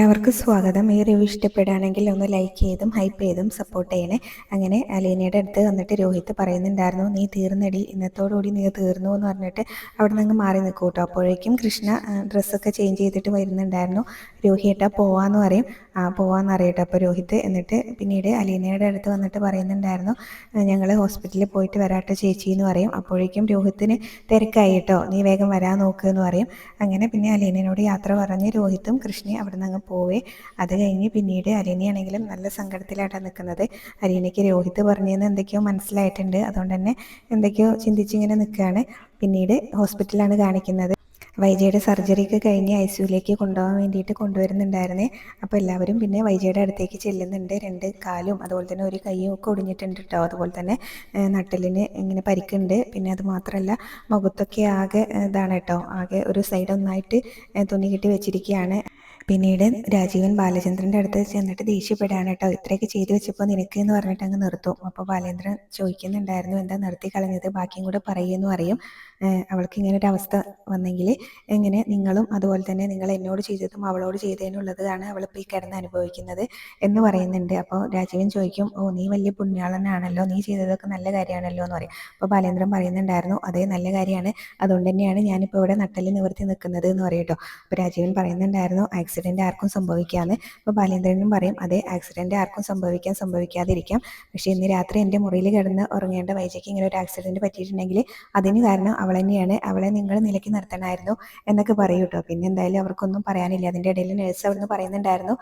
എല്ലാവർക്കും സ്വാഗതം. ഈ റിവ്യൂ ഇഷ്ടപ്പെടുകയാണെങ്കിൽ ഒന്ന് ലൈക്ക് ചെയ്തും ഹൈപ്പ് ചെയ്തും സപ്പോർട്ട് ചെയ്യണേ. അങ്ങനെ അലീനയുടെ അടുത്ത് വന്നിട്ട് രോഹിത് പറയുന്നുണ്ടായിരുന്നു, നീ തീർന്നടി, ഇന്നത്തോടുകൂടി നീ തീർന്നു എന്ന് പറഞ്ഞിട്ട് അവിടെ നിന്ന് മാറി നിൽക്കും കേട്ടോ. അപ്പോഴേക്കും കൃഷ്ണ ഡ്രസ്സൊക്കെ ചേഞ്ച് ചെയ്തിട്ട് വരുന്നുണ്ടായിരുന്നു. രോഹിയേട്ടാ പോവാന്ന് പറയും. പോവാന്ന് അറിയട്ടെ. അപ്പോൾ രോഹിത് എന്നിട്ട് പിന്നീട് അലീനയുടെ അടുത്ത് വന്നിട്ട് പറയുന്നുണ്ടായിരുന്നു, ഞങ്ങൾ ഹോസ്പിറ്റലിൽ പോയിട്ട് വരാട്ടെ ചേച്ചി എന്ന് പറയും. അപ്പോഴേക്കും രോഹിത്തിന് തിരക്കായി കേട്ടോ, നീ വേഗം വരാൻ നോക്ക് എന്ന് പറയും. അങ്ങനെ പിന്നെ അലീനയോട് യാത്ര പറഞ്ഞ് രോഹിത്തും കൃഷ്ണയും അവിടെ നിന്ന് പോവേ. അത് കഴിഞ്ഞ് പിന്നീട് അലീനയാണെങ്കിലും നല്ല സങ്കടത്തിലായിട്ടാണ് നിൽക്കുന്നത്. അലീനയ്ക്ക് രോഹിത് പറഞ്ഞതെന്ന് എന്തൊക്കെയോ മനസ്സിലായിട്ടുണ്ട്. അതുകൊണ്ട് തന്നെ എന്തൊക്കെയോ ചിന്തിച്ചിങ്ങനെ നിൽക്കുകയാണ്. പിന്നീട് ഹോസ്പിറ്റലാണ് കാണിക്കുന്നത്. വൈജയുടെ സർജറിയൊക്കെ കഴിഞ്ഞ് ICUലേക്ക് കൊണ്ടുപോകാൻ വേണ്ടിയിട്ട് കൊണ്ടുവരുന്നുണ്ടായിരുന്നേ. അപ്പോൾ എല്ലാവരും പിന്നെ വൈജയുടെ അടുത്തേക്ക് ചെല്ലുന്നുണ്ട്. 2 കാലും അതുപോലെ തന്നെ ഒരു കൈയും ഒക്കെ ഒടിഞ്ഞിട്ടുണ്ട് കേട്ടോ. അതുപോലെ തന്നെ നട്ടലിന് ഇങ്ങനെ പരിക്കുണ്ട്. പിന്നെ അത് മാത്രമല്ല മുഖത്തൊക്കെ ആകെ ഇതാണ് കേട്ടോ, ആകെ ഒരു സൈഡ് ഒന്നായിട്ട് തുണി കെട്ടി വെച്ചിരിക്കുകയാണ്. പിന്നീട് രാജീവൻ ബാലചന്ദ്രൻ്റെ അടുത്ത് ചെന്നിട്ട് ദേഷ്യപ്പെടുകയാണ് കേട്ടോ, ഇത്രയൊക്കെ ചെയ്തു വെച്ചപ്പോൾ നിനക്ക് എന്ന് പറഞ്ഞിട്ട് അങ്ങ് നിർത്തും. അപ്പോൾ ബാലേന്ദ്രൻ ചോദിക്കുന്നുണ്ടായിരുന്നു, എന്താ നിർത്തി കളഞ്ഞത്, ബാക്കിയും കൂടെ പറയുമെന്ന് പറയും. അവൾക്ക് ഇങ്ങനെ ഒരു അവസ്ഥ വന്നെങ്കിൽ എങ്ങനെ നിങ്ങളും അതുപോലെ തന്നെ നിങ്ങൾ എന്നോട് ചെയ്തതും അവളോട് ചെയ്തതിനുള്ളതാണ് അവളിപ്പോൾ ഈ കിടന്ന് അനുഭവിക്കുന്നത് എന്ന് പറയുന്നുണ്ട്. അപ്പോൾ രാജീവൻ ചോദിക്കും, ഓ നീ വലിയ പുണ്യാളനാണല്ലോ, നീ ചെയ്തതൊക്കെ നല്ല കാര്യമാണല്ലോ എന്ന് പറയും. അപ്പോൾ ബാലേന്ദ്രൻ പറയുന്നുണ്ടായിരുന്നു, അതേ നല്ല കാര്യമാണ്, അതുകൊണ്ട് തന്നെയാണ് ഞാനിപ്പോൾ ഇവിടെ നട്ടല് നിവർത്തി നിൽക്കുന്നത് എന്ന് പറയും കേട്ടോ. അപ്പോൾ രാജീവൻ പറയുന്നുണ്ടായിരുന്നു, ആക്സിഡൻറ്റ് ആർക്കും സംഭവിക്കാമെന്ന്. അപ്പോൾ ബാലേന്ദ്രനും പറയും, അതെ ആക്സിഡൻറ്റ് ആർക്കും സംഭവിക്കാതിരിക്കാം, പക്ഷേ ഇന്ന് രാത്രി എൻ്റെ മുറിയിൽ കിടന്ന് ഉറങ്ങേണ്ട വൈജയ്ക്ക് ഇങ്ങനെ ഒരു ആക്സിഡൻറ്റ് പറ്റിയിട്ടുണ്ടെങ്കിൽ അതിന് കാരണം അവൾ തന്നെയാണ്, അവളെ നിങ്ങൾ നിലയ്ക്ക് നിർത്തണമായിരുന്നു എന്നൊക്കെ പറയും കേട്ടോ. പിന്നെ എന്തായാലും അവർക്കൊന്നും പറയാനില്ല. അതിൻ്റെ ഇടയിൽ നേഴ്സ് അവിടുന്ന് പറയുന്നുണ്ടായിരുന്നു,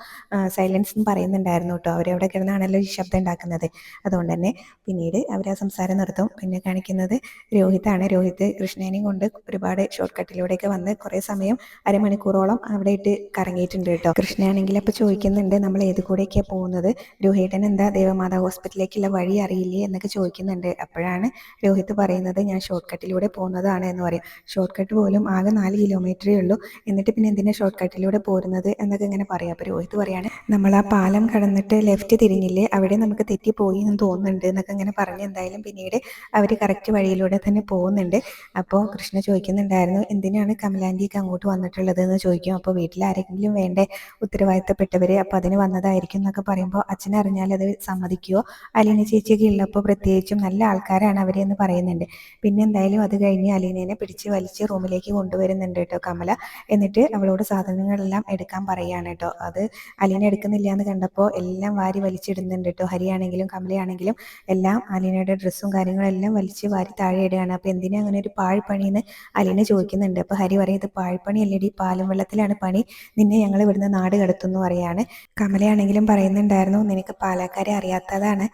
സൈലൻസ് എന്ന് പറയുന്നുണ്ടായിരുന്നു കേട്ടോ. അവരവിടെ കിടന്നാണല്ലോ ഈ ശബ്ദം ഉണ്ടാക്കുന്നത്. അതുകൊണ്ട് തന്നെ പിന്നീട് അവർ ആ സംസാരം നിർത്തും. പിന്നെ കാണിക്കുന്നത് രോഹിത്താണ്. രോഹിത് കൃഷ്ണേനെയും കൊണ്ട് ഒരുപാട് ഷോർട്ട് കട്ടിലൂടെയൊക്കെ വന്ന് കുറേ സമയം അരമണിക്കൂറോളം അവിടെ ഇട്ട് കറങ്ങിയിട്ടുണ്ട് കേട്ടോ. കൃഷ്ണയാണെങ്കിൽ അപ്പോൾ ചോദിക്കുന്നുണ്ട്, നമ്മൾ ഏത് കൂടെയൊക്കെയാണ് പോകുന്നത്, രോഹിതൻ എന്താ ദേവമാതാ ഹോസ്പിറ്റലിലേക്കുള്ള വഴി അറിയില്ലേ എന്നൊക്കെ ചോദിക്കുന്നുണ്ട്. അപ്പോഴാണ് രോഹിത് പറയുന്നത്, ഞാൻ ഷോർട്ട് കട്ടിലൂടെ പോകുന്നതാണ് എന്ന് പറയും. ഷോർട്ട് കട്ട് പോലും ആകെ 4 കിലോമീറ്ററേ ഉള്ളൂ, എന്നിട്ട് പിന്നെ എന്തിനാ ഷോർട്ട് കട്ടിലൂടെ പോരുന്നത് എന്നൊക്കെ ഇങ്ങനെ പറയാം. അപ്പോൾ രോഹിത് പറയാണ്, നമ്മൾ ആ പാലം കടന്നിട്ട് ലെഫ്റ്റ് തിരിഞ്ഞില്ലേ, അവിടെ നമുക്ക് തെറ്റിപ്പോയി എന്ന് തോന്നുന്നുണ്ട് എന്നൊക്കെ ഇങ്ങനെ പറഞ്ഞ് എന്തായാലും പിന്നീട് അവർ കറക്റ്റ് വഴിയിലൂടെ തന്നെ പോകുന്നുണ്ട്. അപ്പോൾ കൃഷ്ണ ചോദിക്കുന്നുണ്ടായിരുന്നു, എന്തിനാണ് കമലാൻ്റിയൊക്കെ അങ്ങോട്ട് വന്നിട്ടുള്ളത് എന്ന് ചോദിക്കും. അപ്പോൾ വീട്ടിൽ ആരെങ്കിലും വേണ്ടേ ഉത്തരവാദിത്തപ്പെട്ടവർ, അപ്പോൾ അതിന് വന്നതായിരിക്കും എന്നൊക്കെ പറയുമ്പോൾ അച്ഛൻ അറിഞ്ഞാൽ അത് സമ്മതിക്കുമോ, അലീന ചേച്ചിയൊക്കെ ഉള്ളപ്പോൾ പ്രത്യേകിച്ചും നല്ല ആൾക്കാരാണ് അവർ എന്ന് പറയുന്നുണ്ട്. പിന്നെ എന്തായാലും അത് കഴിഞ്ഞ് അലീനേനെ പിടിച്ച് വലിച്ച് റൂമിലേക്ക് കൊണ്ടുവരുന്നുണ്ട് കേട്ടോ കമല. എന്നിട്ട് അവളോട് സാധനങ്ങളെല്ലാം എടുക്കാൻ പറയുകയാണ് കേട്ടോ. അത് അലീന എടുക്കുന്നില്ല എന്ന് കണ്ടപ്പോൾ എല്ലാം വാരി വലിച്ചിടുന്നുണ്ട് കേട്ടോ. ഹരിയാണെങ്കിലും കമലയാണെങ്കിലും എല്ലാം അലീനയുടെ ഡ്രസ്സും കാര്യങ്ങളെല്ലാം വലിച്ച് വാരി താഴെ ഇടുകയാണ്. അപ്പോൾ എന്തിനാ അങ്ങനെ ഒരു പാഴ്പണിന്ന് അലീന ചോദിക്കുന്നുണ്ട്. അപ്പോൾ ഹരി പറയും, ഇത് പാഴ്പണിയല്ലേടി, പാലും വെള്ളത്തിലാണ് പണി, നിന്നെ ഞങ്ങൾ ഇവിടുന്ന് നാട് കടത്തുന്നു പറയാണ്. കമലയാണെങ്കിലും പറയുന്നുണ്ടായിരുന്നു, നിനക്ക് പാലക്കാരെ അറിയാത്തതാണ്,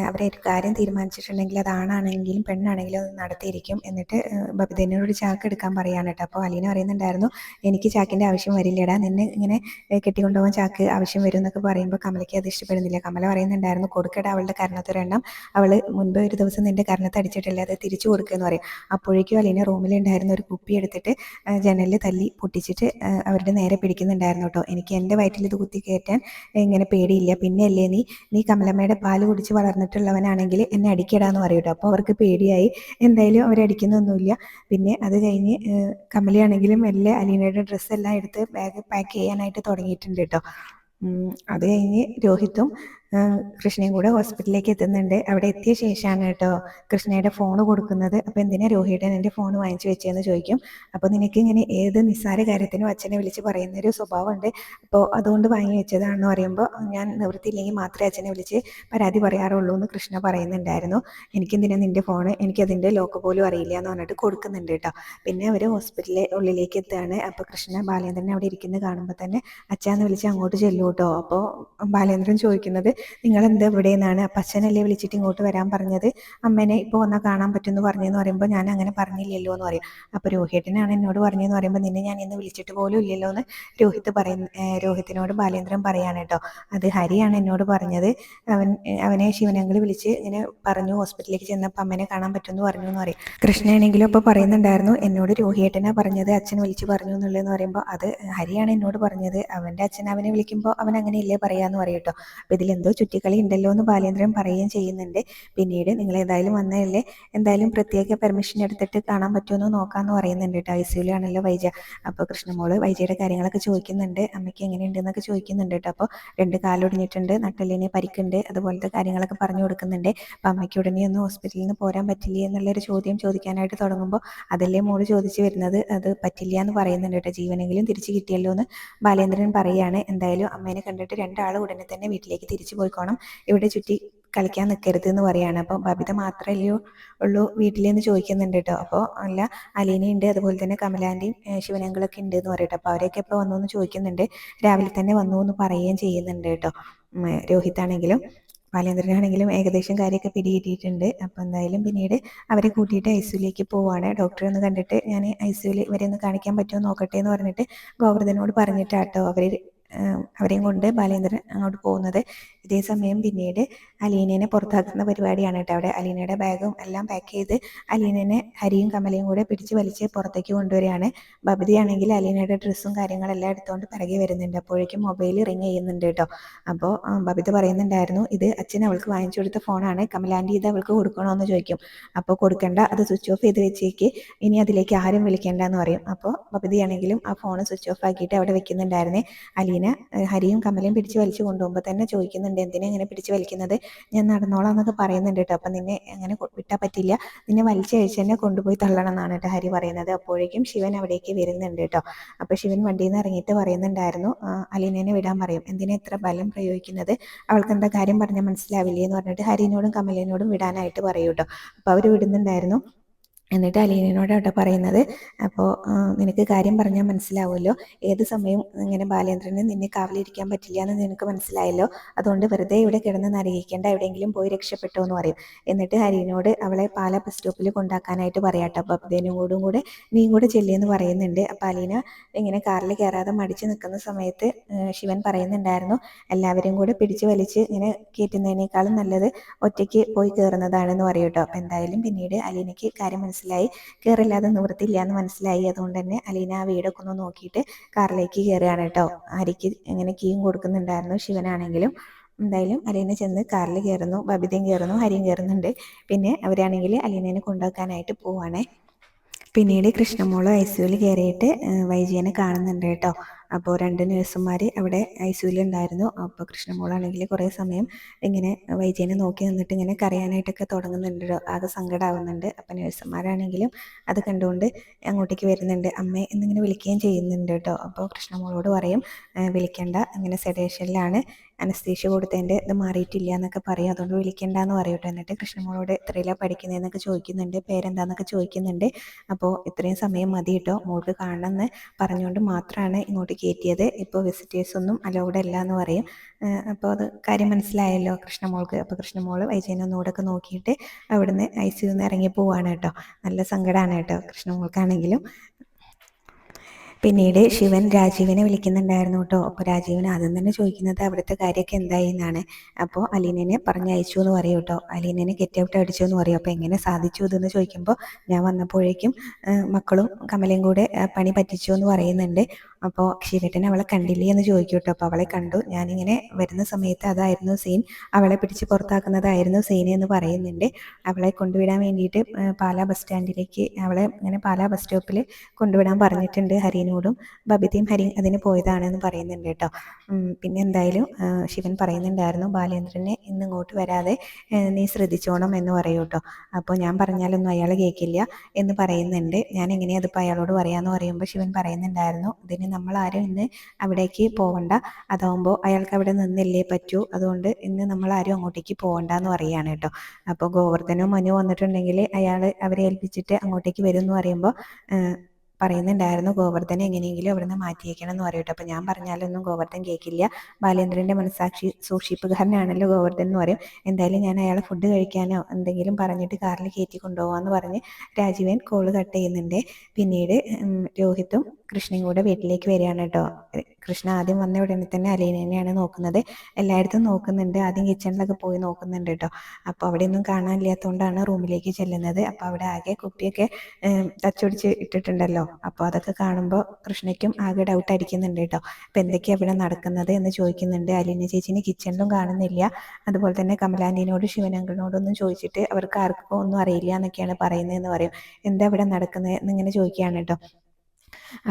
അവരെ ഒരു കാര്യം തീരുമാനിച്ചിട്ടുണ്ടെങ്കിൽ അത് ആണാണെങ്കിലും പെണ്ണാണെങ്കിലും അത് നടത്തിയിരിക്കും. എന്നിട്ട് ബബിതേനോട് ചാക്ക് എടുക്കാൻ പറയാണ് കേട്ടോ. അപ്പോൾ അലീന പറയുന്നുണ്ടായിരുന്നു, എനിക്ക് ചാക്കിൻ്റെ ആവശ്യം വരില്ലടാ, നിന്നെ ഇങ്ങനെ കെട്ടിക്കൊണ്ടുപോകാൻ ചാക്ക് ആവശ്യം വരും എന്നൊക്കെ പറയുമ്പോൾ കമലയ്ക്ക് അത് ഇഷ്ടപ്പെടുന്നില്ല. കമല പറയുന്നുണ്ടായിരുന്നു, കൊടുക്കട അവളുടെ കർണത്തൊരെണ്ണം, അവൾ മുൻപ് ഒരു ദിവസം നിന്റെ കർണത്ത് അടിച്ചിട്ടില്ല, അത് തിരിച്ചു കൊടുക്കുക എന്ന് പറയും. അപ്പോഴേക്കും അലീന റൂമിലുണ്ടായിരുന്ന ഒരു കുപ്പി എടുത്തിട്ട് ജനലിൽ തല്ലി പൊട്ടിച്ചിട്ട് അവരുടെ നേരെ പിടിക്കുന്നുണ്ടായിരുന്നു കേട്ടോ. എനിക്ക് എൻ്റെ വയറ്റിൽ ഇത് കുത്തി കയറ്റാൻ ഇങ്ങനെ പേടിയില്ല, പിന്നെ അല്ലേ നീ കമലമ്മയുടെ പാല് കുടിച്ച് വളർന്നിട്ടുള്ളവനാണെങ്കിൽ എന്നെ അടിക്കടാന്ന് പറയും കേട്ടോ. അപ്പോൾ അവർക്ക് പേടിയായി. എന്തായാലും അവരടിക്കുന്നൊന്നുമില്ല. പിന്നെ അത് കഴിഞ്ഞ് കമലയാണെങ്കിലും എല്ലാ അലീനയുടെ ഡ്രസ്സെല്ലാം എടുത്ത് ബാഗ് പാക്ക് ചെയ്യാനായിട്ട് തുടങ്ങിയിട്ടുണ്ട് കേട്ടോ. അത് കഴിഞ്ഞ് രോഹിത്തും കൃഷ്ണയും കൂടെ ഹോസ്പിറ്റലിലേക്ക് എത്തുന്നുണ്ട്. അവിടെ എത്തിയ ശേഷമാണ് കേട്ടോ കൃഷ്ണയുടെ ഫോൺ കൊടുക്കുന്നത്. അപ്പോൾ എന്തിനാ രോഹിതൻ എൻ്റെ ഫോൺ വാങ്ങിച്ചു വെച്ചതെന്ന് ചോദിക്കും. അപ്പോൾ നിനക്ക് ഇങ്ങനെ ഏത് നിസ്സാര കാര്യത്തിനും അച്ഛനെ വിളിച്ച് പറയുന്നൊരു സ്വഭാവമുണ്ട്, അപ്പോൾ അതുകൊണ്ട് വാങ്ങി വെച്ചതാണെന്ന് പറയുമ്പോൾ ഞാൻ നിവൃത്തിയില്ലെങ്കിൽ മാത്രമേ അച്ഛനെ വിളിച്ച് പരാതി പറയാറുള്ളൂ എന്ന് കൃഷ്ണ പറയുന്നുണ്ടായിരുന്നു. എനിക്കെന്തിനാ നിൻ്റെ ഫോൺ, എനിക്കതിൻ്റെ ലോക്ക് പോലും അറിയില്ല എന്ന് പറഞ്ഞിട്ട് കൊടുക്കുന്നുണ്ട് കേട്ടോ. പിന്നെ അവർ ഹോസ്പിറ്റലിലെ ഉള്ളിലേക്ക് എത്തുകയാണ്. അപ്പോൾ കൃഷ്ണ ബാലേന്ദ്രൻ അവിടെ ഇരിക്കുന്നത് കാണുമ്പോൾ തന്നെ അച്ഛാന്ന് വിളിച്ച് അങ്ങോട്ട് ചെല്ലൂ കേട്ടോ. അപ്പോൾ ബാലേന്ദ്രൻ ചോദിക്കുന്നത്, നിങ്ങളെന്താ ഇവിടെ നിന്നാണ്, അപ്പം അച്ഛനല്ലേ വിളിച്ചിട്ട് ഇങ്ങോട്ട് വരാൻ പറഞ്ഞത്, അമ്മേനെ ഇപ്പോൾ വന്നാൽ കാണാൻ പറ്റുമെന്ന് പറഞ്ഞതെന്ന് പറയുമ്പോൾ ഞാൻ അങ്ങനെ പറഞ്ഞില്ലല്ലോ എന്ന് പറയും. അപ്പോൾ രോഹിതനാണ് എന്നോട് പറഞ്ഞതെന്ന് പറയുമ്പോൾ നിന്നെ ഞാൻ ഇന്ന് വിളിച്ചിട്ട് പോലും ഇല്ലല്ലോ എന്ന് രോഹിത്തിനോട് ബാലേന്ദ്രൻ പറയാണ് കേട്ടോ. അത് ഹരിയാണ് എന്നോട് പറഞ്ഞത്, അവനെ ശിവനങ്കിൾ വിളിച്ച് ഇങ്ങനെ പറഞ്ഞു, ഹോസ്പിറ്റലിലേക്ക് ചെന്നപ്പോൾ അമ്മേനെ കാണാൻ പറ്റുമെന്ന് പറഞ്ഞു എന്ന് പറയും. കൃഷ്ണയാണെങ്കിലും അപ്പോൾ പറയുന്നുണ്ടായിരുന്നു, എന്നോട് രോഹിയേട്ടനാ പറഞ്ഞത് അച്ഛൻ വിളിച്ച് പറഞ്ഞു എന്നുള്ളതെന്ന് പറയുമ്പോൾ അത് ഹരിയാണ് എന്നോട് പറഞ്ഞത്, അവൻ്റെ അച്ഛൻ അവനെ വിളിക്കുമ്പോൾ അവൻ അങ്ങനെയല്ലേ പറയാമെന്ന് പറയും കേട്ടോ. അപ്പോൾ ഇതിലെന്തോ ചുറ്റിക്കളി ഉണ്ടല്ലോ എന്ന് ബാലേന്ദ്രൻ പറയുകയും ചെയ്യുന്നുണ്ട്. പിന്നീട് നിങ്ങൾ ഏതായാലും വന്നതല്ലേ, എന്തായാലും പ്രത്യേക പെർമിഷൻ എടുത്തിട്ട് കാണാൻ പറ്റുമെന്ന് നോക്കാമെന്ന് പറയുന്നുണ്ട് കേട്ടോ. ഐസിയുലാണല്ലോ വൈജ. അപ്പോൾ കൃഷ്ണമോള് വൈജയുടെ കാര്യങ്ങളൊക്കെ ചോദിക്കുന്നുണ്ട്, അമ്മയ്ക്ക് എങ്ങനെയുണ്ട് എന്നൊക്കെ ചോദിക്കുന്നുണ്ട് കേട്ടോ. അപ്പോൾ 2 കാലൊടിഞ്ഞിട്ടുണ്ട്, നട്ടെല്ലിന് പരിക്കുണ്ട്, അതുപോലത്തെ കാര്യങ്ങളൊക്കെ പറഞ്ഞു കൊടുക്കുന്നുണ്ട്. അപ്പം അമ്മയ്ക്ക് ഉടനെ ഒന്ന് ഹോസ്പിറ്റലിൽ നിന്ന് പോരാൻ പറ്റില്ലേ എന്നുള്ളൊരു ചോദ്യം ചോദിക്കാനായിട്ട് തുടങ്ങുമ്പോൾ അതല്ലേ മോള് ചോദിച്ചു വരുന്നത്, അത് പറ്റില്ല എന്ന് പറയുന്നുണ്ട് കേട്ടോ. ജീവനെങ്കിലും തിരിച്ചു കിട്ടിയല്ലോ എന്ന് ബാലേന്ദ്രൻ പറയുകയാണ്. എന്തായാലും അമ്മേനെ കണ്ടിട്ട് 2 ആൾ ഉടനെ തന്നെ വീട്ടിലേക്ക് തിരിച്ചു പോയിക്കോണം, ഇവിടെ ചുറ്റി കളിക്കാൻ നിൽക്കരുത് എന്ന് പറയാണ്. അപ്പോൾ ബബിത മാത്രമല്ലേ ഉള്ളൂ വീട്ടിലെന്ന് ചോദിക്കുന്നുണ്ട് കേട്ടോ. അപ്പോൾ അല്ല, അലീനയുണ്ട്, അതുപോലെ തന്നെ കമലാൻ്റെയും ശിവനങ്ങളൊക്കെ ഉണ്ട് എന്ന് പറയട്ടെ. അപ്പോൾ അവരെയൊക്കെ എപ്പോൾ വന്നു എന്ന് ചോദിക്കുന്നുണ്ട്. രാവിലെ തന്നെ വന്നു എന്ന് പറയുകയും ചെയ്യുന്നുണ്ട് കേട്ടോ. രോഹിത്താണെങ്കിലും ബാലേന്ദ്രനാണെങ്കിലും ഏകദേശം കാര്യമൊക്കെ പിടികിട്ടിയിട്ടുണ്ട്. അപ്പോൾ എന്തായാലും പിന്നീട് അവരെ കൂട്ടിയിട്ട് ഐസിയുലേക്ക് പോവാണ്. ഡോക്ടറെ ഒന്ന് കണ്ടിട്ട് ഞാൻ ഐസിയുയിൽ ഇവരെ ഒന്ന് കാണിക്കാൻ പറ്റുമോ നോക്കട്ടെ എന്ന് പറഞ്ഞിട്ട് ഗോവർദ്ധനോട് പറഞ്ഞിട്ടാട്ടോ അവരെയും കൊണ്ട് ബാലേന്ദ്രൻ അങ്ങോട്ട് പോകുന്നത്. ഇതേ സമയം പിന്നീട് അലീനേനെ പുറത്താക്കുന്ന പരിപാടിയാണ് കേട്ടോ. അവിടെ അലീനയുടെ ബാഗും എല്ലാം പാക്ക് ചെയ്ത് അലീനനെ ഹരിയും കമലയും കൂടെ പിടിച്ച് വലിച്ച് പുറത്തേക്ക് കൊണ്ടുവരികയാണ്. ബബിതയാണെങ്കിൽ അലീനയുടെ ഡ്രസ്സും കാര്യങ്ങളെല്ലാം എടുത്തുകൊണ്ട് പിറകെ വരുന്നുണ്ട്. അപ്പോഴേക്കും മൊബൈൽ റിങ് ചെയ്യുന്നുണ്ട് കേട്ടോ. അപ്പോൾ ബബിത പറയുന്നുണ്ടായിരുന്നു, ഇത് അച്ഛൻ അവൾക്ക് വാങ്ങിച്ചു കൊടുത്ത ഫോണാണ്, കമലാൻ്റി ഇത് അവൾക്ക് കൊടുക്കണമെന്ന് ചോദിക്കും. അപ്പോൾ കൊടുക്കണ്ട, അത് സ്വിച്ച് ഓഫ് ചെയ്ത് വെച്ചേക്ക്, ഇനി അതിലേക്ക് ആരും വിളിക്കേണ്ട എന്ന് പറയും. അപ്പോൾ ബബിതയാണെങ്കിലും ആ ഫോൺ സ്വിച്ച് ഓഫ് ആക്കിയിട്ട് അവിടെ വെക്കുന്നുണ്ടായിരുന്നേ. അലീന ഹരിയും കമലയും പിടിച്ച് വലിച്ചു കൊണ്ടുപോകുമ്പോൾ തന്നെ ചോദിക്കുന്നുണ്ട്, എന്തിനാ ഇങ്ങനെ പിടിച്ച് വലിക്കുന്നത്, ഞാൻ നടന്നോളാം എന്നൊക്കെ പറയുന്നുണ്ട് കേട്ടോ. അപ്പം നിന്നെ അങ്ങനെ വിട്ടാൽ പറ്റില്ല, നിന്നെ വലിച്ചഴിച്ച് തന്നെ കൊണ്ടുപോയി തള്ളണം എന്നാണ് കേട്ടോ ഹരി പറയുന്നത്. അപ്പോഴേക്കും ശിവൻ അവിടേക്ക് വരുന്നുണ്ട് കേട്ടോ. അപ്പോൾ ശിവൻ വണ്ടിയിൽ നിന്ന് ഇറങ്ങിയിട്ട് പറയുന്നുണ്ടായിരുന്നു, അലീനേനെ വിടാൻ പറയും, എന്തിനാ ഇത്ര ബലം പ്രയോഗിക്കുന്നത്, അവൾക്ക് എന്താ കാര്യം പറഞ്ഞാൽ മനസ്സിലാവില്ലേ എന്ന് പറഞ്ഞിട്ട് ഹരിനോടും കമലിനോടും വിടാനായിട്ട് പറയൂ കേട്ടോ. അപ്പോൾ അവർ വിടുന്നുണ്ടായിരുന്നു. എന്നിട്ട് അലീനയോടാട്ടോ പറയുന്നത്, അപ്പോൾ നിനക്ക് കാര്യം പറഞ്ഞാൽ മനസ്സിലാവുമല്ലോ, ഏത് സമയം ഇങ്ങനെ ബാലേന്ദ്രന് നിന്നെ കാവലിരിക്കാൻ പറ്റില്ല എന്ന് നിനക്ക് മനസ്സിലായല്ലോ, അതുകൊണ്ട് വെറുതെ ഇവിടെ കിടന്ന് നരകിക്കേണ്ട, എവിടെയെങ്കിലും പോയി രക്ഷപ്പെട്ടോ എന്ന് പറയും. എന്നിട്ട് ഹരിനോട് അവളെ പാല ബസ് സ്റ്റോപ്പിൽ കൊണ്ടാക്കാനായിട്ട് പറയാട്ടോ. അപ്പോൾ അപ്പത്തേനോടും കൂടെ നീയും കൂടെ ചെല്ലിയെന്ന് പറയുന്നുണ്ട്. അപ്പോൾ അലീന ഇങ്ങനെ കാറിൽ കയറാതെ മടിച്ച് നിൽക്കുന്ന സമയത്ത് ശിവൻ പറയുന്നുണ്ടായിരുന്നു, എല്ലാവരും കൂടെ പിടിച്ച് വലിച്ച് ഇങ്ങനെ കയറ്റുന്നതിനേക്കാളും നല്ലത് ഒറ്റയ്ക്ക് പോയി കയറുന്നതാണെന്ന് പറയും കേട്ടോ. അപ്പോൾ എന്തായാലും പിന്നീട് അലീനയ്ക്ക് കാര്യം മനസ്സിലായി, കയറില്ലാതെ നിവൃത്തിയില്ല എന്ന് മനസ്സിലായി. അതുകൊണ്ട് തന്നെ അലീന ആ വീടൊക്കെ ഒന്ന് നോക്കിയിട്ട് കാറിലേക്ക് കയറുകയാണ് കേട്ടോ. ഹരിക്ക് ഇങ്ങനെ കീയും കൊടുക്കുന്നുണ്ടായിരുന്നു ശിവനാണെങ്കിലും. എന്തായാലും അലീന ചെന്ന് കാറിൽ കയറുന്നു, ബബിതയും കയറുന്നു, ഹരിയും കയറുന്നുണ്ട്. പിന്നെ അവരാണെങ്കിൽ അലീനേനെ കൊണ്ടുവെക്കാനായിട്ട് പോവാണേ. പിന്നീട് കൃഷ്ണമോള് ഐസിയുവിൽ കയറിയിട്ട് വൈജയനെ കാണുന്നുണ്ട് കേട്ടോ. അപ്പോൾ 2 നഴ്സുമാർ അവിടെ ഐസിയുവിൽ ഉണ്ടായിരുന്നു. അപ്പോൾ കൃഷ്ണമോളാണെങ്കിൽ കുറേ സമയം ഇങ്ങനെ വൈജയനെ നോക്കി നിന്നിട്ട് ഇങ്ങനെ കരയാനായിട്ടൊക്കെ തുടങ്ങുന്നുണ്ട്, ആകെ സങ്കടമാവുന്നുണ്ട്. അപ്പോൾ നഴ്സുമാരാണെങ്കിലും അത് കണ്ടുകൊണ്ട് അങ്ങോട്ടേക്ക് വരുന്നുണ്ട്, അമ്മേ എന്നിങ്ങനെ വിളിക്കുകയും ചെയ്യുന്നുണ്ട് കേട്ടോ. അപ്പോൾ കൃഷ്ണമോളോട് പറയും, വിളിക്കണ്ട, ഇങ്ങനെ സെഡേഷനിലാണ്, അനസ്തീഷ്യ കൊടുത്തതിൻ്റെ ഇത് മാറിയിട്ടില്ല എന്നൊക്കെ പറയും, അതുകൊണ്ട് വിളിക്കണ്ട എന്ന് പറയും കേട്ടോ. എന്നിട്ട് കൃഷ്ണമോളോട് എത്രയിലാണ് പഠിക്കുന്നതെന്നൊക്കെ ചോദിക്കുന്നുണ്ട്, പേരെന്താണെന്നൊക്കെ ചോദിക്കുന്നുണ്ട്. അപ്പോൾ ഇത്രയും സമയം മതി കേട്ടോ, മോൾക്ക് കാണണമെന്ന് പറഞ്ഞുകൊണ്ട് മാത്രമാണ് ഇങ്ങോട്ട് കയറ്റിയത്, ഇപ്പോൾ വിസിറ്റേഴ്സൊന്നും അലൗഡ് അല്ല എന്ന് പറയും. അപ്പോൾ അത് കാര്യം മനസ്സിലായല്ലോ കൃഷ്ണമോൾക്ക്. അപ്പോൾ കൃഷ്ണമോൾ വൈജയനെ ഒന്നുകൂടെയൊക്കെ നോക്കിയിട്ട് അവിടുന്ന് ഐസിയുന്ന് ഇറങ്ങി പോവാണ് കേട്ടോ. നല്ല സങ്കടമാണ് കേട്ടോ കൃഷ്ണമോൾക്കാണെങ്കിലും. പിന്നീട് ശിവൻ രാജീവിനെ വിളിക്കുന്നുണ്ടായിരുന്നു കേട്ടോ. അപ്പോൾ രാജീവൻ ആദ്യം തന്നെ ചോദിക്കുന്നത് അവിടുത്തെ കാര്യമൊക്കെ എന്തായി എന്നാണ്. അപ്പോൾ അലീനനെ പറഞ്ഞയച്ചു എന്ന് പറയും കേട്ടോ. അലീനനെ ഗെറ്റ് ഔട്ട് അടിച്ചു എന്ന് പറയും. അപ്പോൾ എങ്ങനെ സാധിച്ചു ഇതെന്ന് ചോദിക്കുമ്പോൾ ഞാൻ വന്നപ്പോഴേക്കും മക്കളും കമലയും കൂടെ പണി പറ്റിച്ചു എന്ന് പറയുന്നുണ്ട്. അപ്പോൾ ശിവേട്ടൻ അവളെ കണ്ടില്ലേ എന്ന് ചോദിക്കും കേട്ടോ. അപ്പോൾ അവളെ കണ്ടു, ഞാനിങ്ങനെ വരുന്ന സമയത്ത് അതായിരുന്നു സീൻ, അവളെ പിടിച്ച് പുറത്താക്കുന്നതായിരുന്നു സീൻ എന്ന് പറയുന്നുണ്ട്. അവളെ കൊണ്ടുവിടാൻ വേണ്ടിയിട്ട് പാലാ ബസ് സ്റ്റാൻഡിലേക്ക് അവളെ ഇങ്ങനെ പാലാ ബസ് സ്റ്റോപ്പിൽ കൊണ്ടുവിടാൻ പറഞ്ഞിട്ടുണ്ട് ഹരിനോടും. ബബിതയും ഹരി അതിന് പോയതാണെന്ന് പറയുന്നുണ്ട് കേട്ടോ. പിന്നെ എന്തായാലും ശിവൻ പറയുന്നുണ്ടായിരുന്നു, ബാലേന്ദ്രനെ ഇന്ന് ഇങ്ങോട്ട് വരാതെ നീ ശ്രദ്ധിച്ചോണം എന്ന് പറയൂ കേട്ടോ. അപ്പോൾ ഞാൻ പറഞ്ഞാലൊന്നും അയാൾ കേൾക്കില്ല എന്ന് പറയുന്നുണ്ട്. ഞാൻ എങ്ങനെയാ അതിപ്പോൾ അയാളോട് പറയാമെന്ന് പറയുമ്പോൾ ശിവൻ പറയുന്നുണ്ടായിരുന്നു, ഇതിന് നമ്മളാരും ഇന്ന് അവിടേക്ക് പോവണ്ട, അതാവുമ്പോൾ അയാൾക്ക് അവിടെ നിന്നല്ലേ പറ്റൂ, അതുകൊണ്ട് ഇന്ന് നമ്മളാരും അങ്ങോട്ടേക്ക് പോകണ്ട എന്ന് പറയുകയാണ് കേട്ടോ. അപ്പോൾ ഗോവർദ്ധനോ മനു വന്നിട്ടുണ്ടെങ്കിൽ അയാൾ അവരെ ഏൽപ്പിച്ചിട്ട് അങ്ങോട്ടേക്ക് വരും എന്ന് പറയുമ്പോൾ പറയുന്നുണ്ടായിരുന്നു, ഗോവർദ്ധനെ എങ്ങനെയെങ്കിലും അവിടുന്ന് മാറ്റിയേക്കണം എന്ന് പറയട്ടെ. അപ്പം ഞാൻ പറഞ്ഞാലൊന്നും ഗോവർദ്ധൻ കേൾക്കില്ല, ബാലേന്ദ്രൻ്റെ മനസ്സാക്ഷി സൂക്ഷിപ്പുകാരനാണല്ലോ ഗോവർദ്ധൻ എന്ന് പറയും. എന്തായാലും ഞാൻ അയാളെ ഫുഡ് കഴിക്കാനോ എന്തെങ്കിലും പറഞ്ഞിട്ട് കാറിൽ കയറ്റി കൊണ്ടുപോകാമെന്ന് പറഞ്ഞ് രാജീവൻ കോള് കട്ട് ചെയ്യുന്നുണ്ട്. പിന്നീട് രോഹിത്തും കൃഷ്ണയും കൂടെ വീട്ടിലേക്ക് വരികയാണ് കേട്ടോ. കൃഷ്ണ ആദ്യം വന്ന ഉടനെ തന്നെ അലീനേനെയാണ് നോക്കുന്നത്. എല്ലായിടത്തും നോക്കുന്നുണ്ട്. ആദ്യം കിച്ചണിലൊക്കെ പോയി നോക്കുന്നുണ്ട് കേട്ടോ. അപ്പോൾ അവിടെയൊന്നും കാണാനില്ലാത്തതുകൊണ്ടാണ് റൂമിലേക്ക് ചെല്ലുന്നത്. അപ്പോൾ അവിടെ ആകെ കുപ്പിയൊക്കെ തച്ചുപിടിച്ച് ഇട്ടിട്ടുണ്ടല്ലോ. അപ്പോൾ അതൊക്കെ കാണുമ്പോൾ കൃഷ്ണയ്ക്കും ആകെ ഡൗട്ട് അടിക്കുന്നുണ്ട് കേട്ടോ. അപ്പം എന്തൊക്കെയാണ് ഇവിടെ നടക്കുന്നത് എന്ന് ചോദിക്കുന്നുണ്ട്. അലീന ചേച്ചിനെ കിച്ചണിലും കാണുന്നില്ല. അതുപോലെ തന്നെ കമലാൻ്റിനോട് ശിവനങ്കിളിനോടൊന്നും ചോദിച്ചിട്ട് അവർക്ക് ആർക്കും ഒന്നും അറിയില്ല എന്നൊക്കെയാണ് പറയുന്നതെന്ന് പറയും. എന്താ ഇവിടെ നടക്കുന്നത് എന്നിങ്ങനെ ചോദിക്കുകയാണ് കേട്ടോ.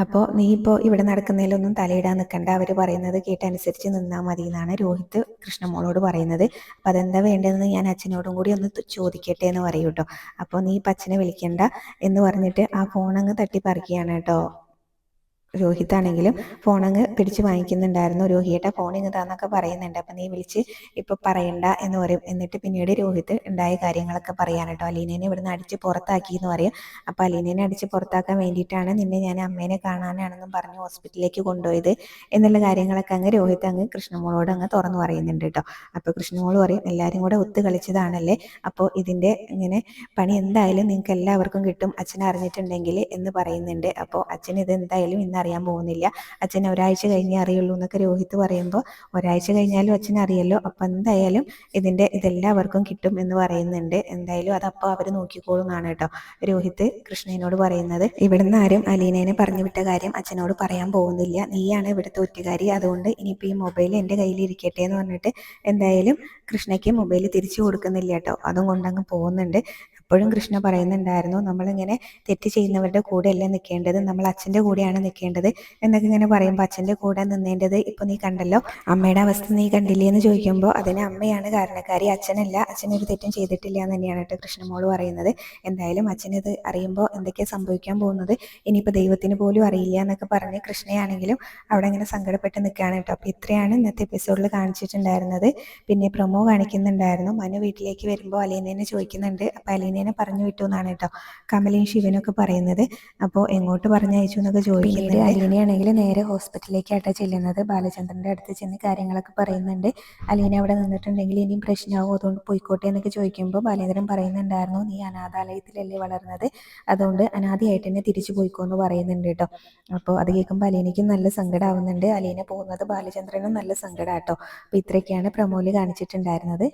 അപ്പോൾ നീ ഇപ്പോൾ ഇവിടെ നടക്കുന്നതിലൊന്നും തലയിടാൻ നിൽക്കണ്ട, അവർ പറയുന്നത് കേട്ടനുസരിച്ച് നിന്നാൽ മതി എന്നാണ് രോഹിത് കൃഷ്ണമോളോട് പറയുന്നത്. അപ്പം അതെന്താ വേണ്ടതെന്ന് ഞാൻ അച്ഛനോടും കൂടി ഒന്ന് ചോദിക്കട്ടെ എന്ന് പറയൂ കേട്ടോ. അപ്പോൾ നീ ഇപ്പം അച്ഛനെ വിളിക്കണ്ട എന്ന് പറഞ്ഞിട്ട് ആ ഫോൺ അങ്ങ് തട്ടിപ്പറിക്കുകയാണ് കേട്ടോ. രോഹിത്താണെങ്കിലും ഫോണങ്ങ് പിടിച്ച് വാങ്ങിക്കുന്നുണ്ടായിരുന്നു. രോഹിയേട്ട ഫോൺ ഇങ്ങതാന്നൊക്കെ പറയുന്നുണ്ട്. അപ്പം നീ വിളിച്ച് ഇപ്പം പറയണ്ട എന്ന് പറയും. എന്നിട്ട് പിന്നീട് രോഹിത്ത് ഉണ്ടായ കാര്യങ്ങളൊക്കെ പറയാൻ കേട്ടോ. അലീനേനെ ഇവിടുന്ന് അടിച്ച് പുറത്താക്കി എന്ന് പറയും. അപ്പം അലീനേനെ അടിച്ച് പുറത്താക്കാൻ വേണ്ടിയിട്ടാണ് നിന്നെ ഞാൻ അമ്മേനെ കാണാനാണെന്നും പറഞ്ഞ് ഹോസ്പിറ്റലിലേക്ക് കൊണ്ടുപോയത് എന്നുള്ള കാര്യങ്ങളൊക്കെ അങ്ങ് രോഹിത്ത് അങ്ങ് കൃഷ്ണമോളോട് അങ്ങ് തുറന്നു പറയുന്നുണ്ട് കേട്ടോ. അപ്പോൾ കൃഷ്ണമോൾ പറയും എല്ലാവരും കൂടെ ഒത്തു കളിച്ചതാണല്ലേ, അപ്പോൾ ഇതിൻ്റെ ഇങ്ങനെ പണി എന്തായാലും നിങ്ങൾക്ക് എല്ലാവർക്കും കിട്ടും അച്ഛൻ അറിഞ്ഞിട്ടുണ്ടെങ്കിൽ എന്ന് പറയുന്നുണ്ട്. അപ്പോൾ അച്ഛൻ ഇത് എന്തായാലും ഇന്ന് അറിയാൻ പോകുന്നില്ല, അച്ഛൻ ഒരാഴ്ച കഴിഞ്ഞേ അറിയുള്ളൂ എന്നൊക്കെ രോഹിത്ത് പറയുമ്പോൾ ഒരാഴ്ച കഴിഞ്ഞാലും അച്ഛൻ അറിയല്ലോ, അപ്പം എന്തായാലും ഇതെല്ലാവർക്കും കിട്ടും എന്ന് പറയുന്നുണ്ട്. എന്തായാലും അതപ്പോൾ അവർ നോക്കിക്കോളും എന്നാണ് കേട്ടോ രോഹിത്ത് കൃഷ്ണനോട് പറയുന്നത്. ഇവിടുന്ന് ആരും അലീനേനെ പറഞ്ഞു വിട്ട കാര്യം അച്ഛനോട് പറയാൻ പോകുന്നില്ല, നീയാണ് ഇവിടുത്തെ ഒറ്റുകാരി, അതുകൊണ്ട് ഇനിയിപ്പോൾ ഈ മൊബൈൽ എൻ്റെ കയ്യിൽ ഇരിക്കട്ടെ എന്ന് പറഞ്ഞിട്ട് എന്തായാലും കൃഷ്ണയ്ക്ക് മൊബൈൽ തിരിച്ചു കൊടുക്കുന്നില്ല കേട്ടോ. അതും കൊണ്ടങ്ങ് പോകുന്നുണ്ട്. അപ്പോഴും കൃഷ്ണ പറയുന്നുണ്ടായിരുന്നു നമ്മളിങ്ങനെ തെറ്റ് ചെയ്യുന്നവരുടെ കൂടെയല്ല നിൽക്കേണ്ടത്, നമ്മൾ അച്ഛൻ്റെ കൂടെയാണ് നിൽക്കേണ്ടത് എന്നൊക്കെ ഇങ്ങനെ പറയുമ്പോൾ അച്ഛൻ്റെ കൂടെ നിന്നേണ്ടത് ഇപ്പോൾ നീ കണ്ടല്ലോ, അമ്മയുടെ അവസ്ഥ നീ കണ്ടില്ലേ എന്ന് ചോദിക്കുമ്പോൾ അതിന് അമ്മയാണ് കാരണക്കാരി, അച്ഛനല്ല, അച്ഛനൊരു തെറ്റും ചെയ്തിട്ടില്ല എന്ന് തന്നെയാണ് കേട്ടോ കൃഷ്ണമോൾ പറയുന്നത്. എന്തായാലും അച്ഛനിത് അറിയുമ്പോൾ എന്തൊക്കെയാണ് സംഭവിക്കാൻ പോകുന്നത് ഇനിയിപ്പോൾ ദൈവത്തിന് പോലും അറിയില്ല എന്നൊക്കെ പറഞ്ഞ് കൃഷ്ണയാണെങ്കിലും അവിടെ ഇങ്ങനെ സങ്കടപ്പെട്ട് നിൽക്കുകയാണ് കേട്ടോ. അപ്പോൾ ഇത്രയാണ് ഇന്നത്തെ എപ്പിസോഡിൽ കാണിച്ചിട്ടുണ്ടായിരുന്നത്. പിന്നെ പ്രൊമോ കാണിക്കുന്നുണ്ടായിരുന്നു. മനു വീട്ടിലേക്ക് വരുമ്പോൾ അലീനേനെ ചോദിക്കുന്നുണ്ട്. അപ്പോൾ അലീനേനെ പറഞ്ഞു വിട്ടു എന്നാണ് കേട്ടോ കമലയും ശിവനൊക്കെ പറയുന്നത്. അപ്പോൾ എങ്ങോട്ട് പറഞ്ഞയച്ചു എന്നൊക്കെ ചോദിക്കുന്നുണ്ട്. അലീനയാണെങ്കിൽ നേരെ ഹോസ്പിറ്റലിലേക്കാട്ടോ ചെല്ലുന്നത്. ബാലചന്ദ്രൻ്റെ അടുത്ത് ചെന്ന് കാര്യങ്ങളൊക്കെ പറയുന്നുണ്ട്. അലീന അവിടെ നിന്നിട്ടുണ്ടെങ്കിൽ ഇനിയും പ്രശ്നമാവും, അതുകൊണ്ട് പോയിക്കോട്ടെ എന്നൊക്കെ ചോദിക്കുമ്പോൾ ബാലേന്ദ്രൻ പറയുന്നുണ്ടായിരുന്നു നീ അനാഥാലയത്തിലല്ലേ വളർന്നത്, അതുകൊണ്ട് അനാഥയായിട്ട് തന്നെ തിരിച്ചു പോയിക്കോന്ന് പറയുന്നുണ്ട് കേട്ടോ. അപ്പോൾ അത് കേൾക്കുമ്പോൾ അലീനയ്ക്കും നല്ല സങ്കടമാവുന്നുണ്ട്. അലീന പോകുന്നത് ബാലചന്ദ്രനും നല്ല സങ്കടമാട്ടോ. അപ്പോൾ ഇത്രയൊക്കെയാണ് പ്രമോല് കാണിച്ചിട്ടുണ്ടായിരുന്നത്.